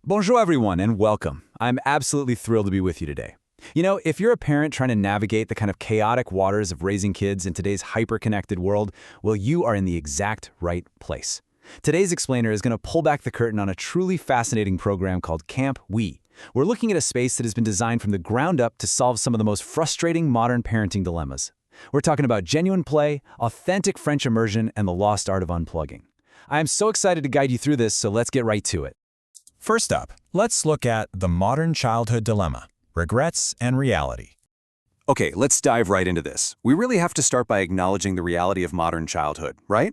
Bonjour, everyone, and welcome. I'm absolutely thrilled to be with you today. You know, if you're a parent trying to navigate the kind of chaotic waters of raising kids in today's hyper-connected world, well, you are in the exact right place. Today's explainer is going to pull back the curtain on a truly fascinating program called Camp Ouieee. We're looking at a space that has been designed from the ground up to solve some of the most frustrating modern parenting dilemmas. We're talking about genuine play, authentic French immersion, and the lost art of unplugging. I am so excited to guide you through this, so let's get right to it. First up, let's look at the modern childhood dilemma, regrets and reality. Okay, let's dive right into this. We really have to start by acknowledging the reality of modern childhood, right?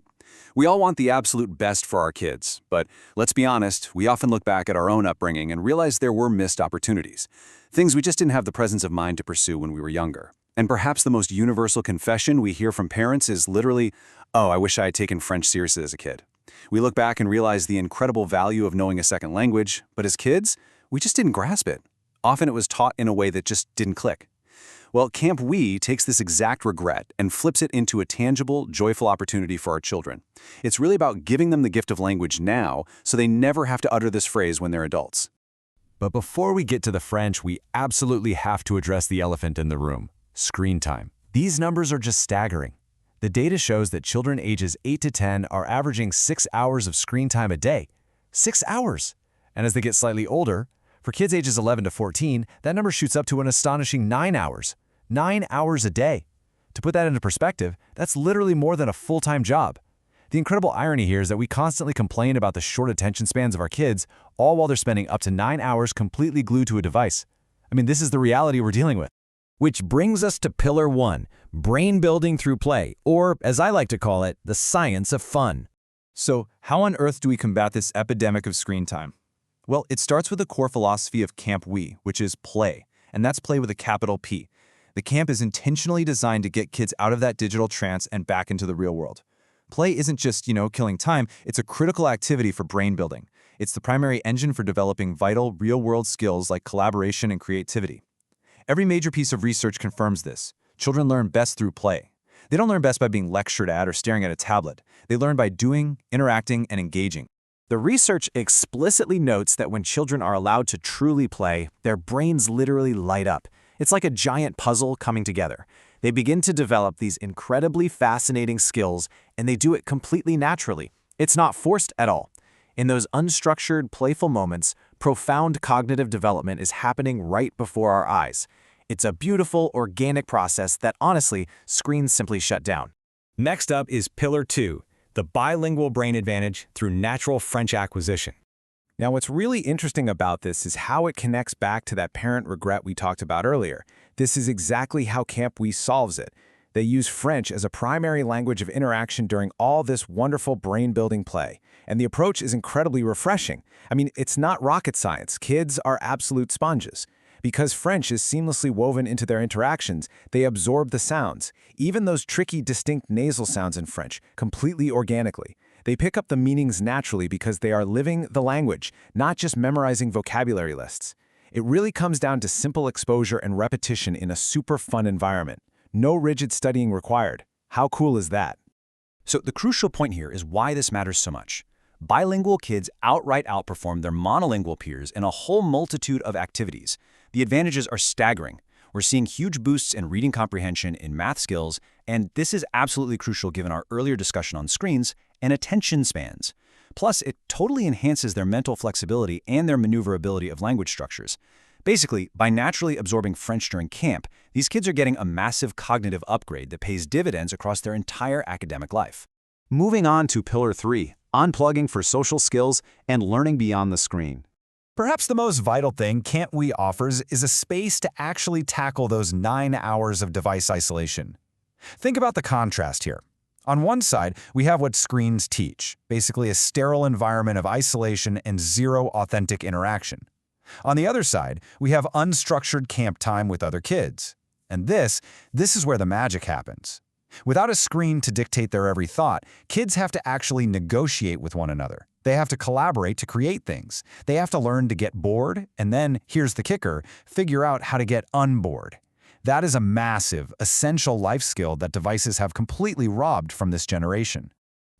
We all want the absolute best for our kids, but let's be honest, we often look back at our own upbringing and realize there were missed opportunities, things we just didn't have the presence of mind to pursue when we were younger. And perhaps the most universal confession we hear from parents is literally, "Oh, I wish I had taken French seriously as a kid." We look back and realize the incredible value of knowing a second language, but as kids, we just didn't grasp it. Often it was taught in a way that just didn't click. Well, Camp Ouieee takes this exact regret and flips it into a tangible, joyful opportunity for our children. It's really about giving them the gift of language now so they never have to utter this phrase when they're adults. But before we get to the French, we absolutely have to address the elephant in the room, screen time. These numbers are just staggering. The data shows that children ages 8 to 10 are averaging 6 hours of screen time a day. 6 hours! And as they get slightly older, for kids ages 11 to 14, that number shoots up to an astonishing 9 hours. 9 hours a day. To put that into perspective, that's literally more than a full-time job. The incredible irony here is that we constantly complain about the short attention spans of our kids, all while they're spending up to 9 hours completely glued to a device. I mean, this is the reality we're dealing with. Which brings us to Pillar 1, brain building through play, or, as I like to call it, the science of fun. So, how on earth do we combat this epidemic of screen time? Well, it starts with the core philosophy of Camp Ouieee, which is play, and that's play with a capital P. The camp is intentionally designed to get kids out of that digital trance and back into the real world. Play isn't just, killing time, it's a critical activity for brain building. It's the primary engine for developing vital, real-world skills like collaboration and creativity. Every major piece of research confirms this. Children learn best through play. They don't learn best by being lectured at or staring at a tablet. They learn by doing, interacting, and engaging. The research explicitly notes that when children are allowed to truly play, their brains literally light up. It's like a giant puzzle coming together. They begin to develop these incredibly fascinating skills, and they do it completely naturally. It's not forced at all. In those unstructured, playful moments, profound cognitive development is happening right before our eyes. It's a beautiful, organic process that, honestly, screens simply shut down. Next up is Pillar 2, the bilingual brain advantage through natural French acquisition. Now, what's really interesting about this is how it connects back to that parent regret we talked about earlier. This is exactly how Camp Ouieee solves it. They use French as a primary language of interaction during all this wonderful brain-building play. And the approach is incredibly refreshing. I mean, it's not rocket science. Kids are absolute sponges. Because French is seamlessly woven into their interactions, they absorb the sounds, even those tricky, distinct nasal sounds in French, completely organically. They pick up the meanings naturally because they are living the language, not just memorizing vocabulary lists. It really comes down to simple exposure and repetition in a super fun environment. No rigid studying required. How cool is that? So the crucial point here is why this matters so much. Bilingual kids outright outperform their monolingual peers in a whole multitude of activities. The advantages are staggering. We're seeing huge boosts in reading comprehension, in math skills, and this is absolutely crucial given our earlier discussion on screens and attention spans. Plus, it totally enhances their mental flexibility and their maneuverability of language structures. Basically, by naturally absorbing French during camp, these kids are getting a massive cognitive upgrade that pays dividends across their entire academic life. Moving on to Pillar 3, unplugging for social skills and learning beyond the screen. Perhaps the most vital thing Camp Ouieee offers is a space to actually tackle those 9 hours of device isolation. Think about the contrast here. On one side, we have what screens teach, basically a sterile environment of isolation and zero authentic interaction. On the other side, we have unstructured camp time with other kids. And this is where the magic happens. Without a screen to dictate their every thought, kids have to actually negotiate with one another. They have to collaborate to create things. They have to learn to get bored, and then, here's the kicker, figure out how to get unbored. That is a massive, essential life skill that devices have completely robbed from this generation.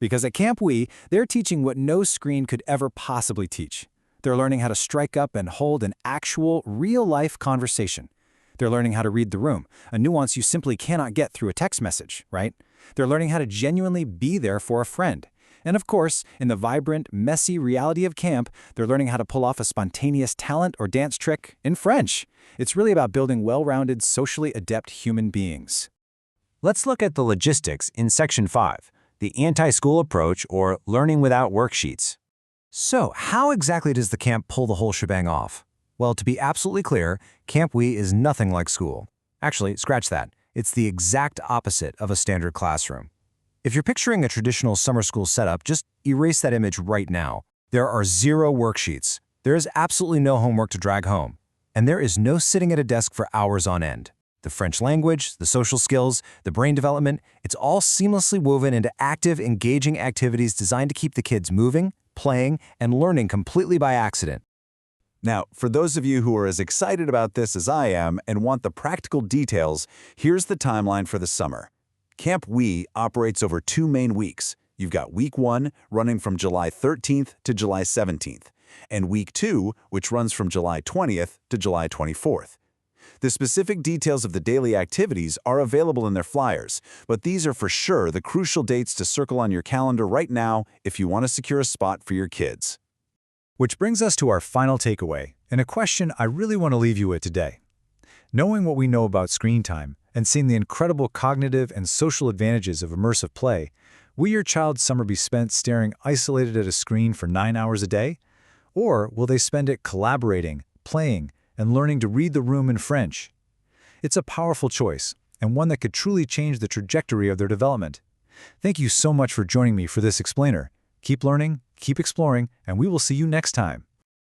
Because at Camp Ouieee, they're teaching what no screen could ever possibly teach. They're learning how to strike up and hold an actual, real-life conversation. They're learning how to read the room, a nuance you simply cannot get through a text message, right? They're learning how to genuinely be there for a friend. And of course, in the vibrant, messy reality of camp, they're learning how to pull off a spontaneous talent or dance trick in French. It's really about building well-rounded, socially adept human beings. Let's look at the logistics in Section 5, the anti-school approach or learning without worksheets. So, how exactly does the camp pull the whole shebang off? Well, to be absolutely clear, Camp Ouieee is nothing like school. Actually, scratch that. It's the exact opposite of a standard classroom. If you're picturing a traditional summer school setup, just erase that image right now. There are 0 worksheets. There is absolutely no homework to drag home. And there is no sitting at a desk for hours on end. The French language, the social skills, the brain development, it's all seamlessly woven into active, engaging activities designed to keep the kids moving, playing, and learning completely by accident. Now, for those of you who are as excited about this as I am and want the practical details, here's the timeline for the summer. Camp Ouieee operates over 2 main weeks. You've got Week 1 running from July 13th to July 17th, and Week 2, which runs from July 20th to July 24th. The specific details of the daily activities are available in their flyers, but these are for sure the crucial dates to circle on your calendar right now if you want to secure a spot for your kids. Which brings us to our final takeaway, and a question I really want to leave you with today. Knowing what we know about screen time and seeing the incredible cognitive and social advantages of immersive play, will your child's summer be spent staring isolated at a screen for 9 hours a day? Or will they spend it collaborating, playing, and learning to read the room in French? It's a powerful choice, and one that could truly change the trajectory of their development. Thank you so much for joining me for this explainer. Keep learning, keep exploring, and we will see you next time.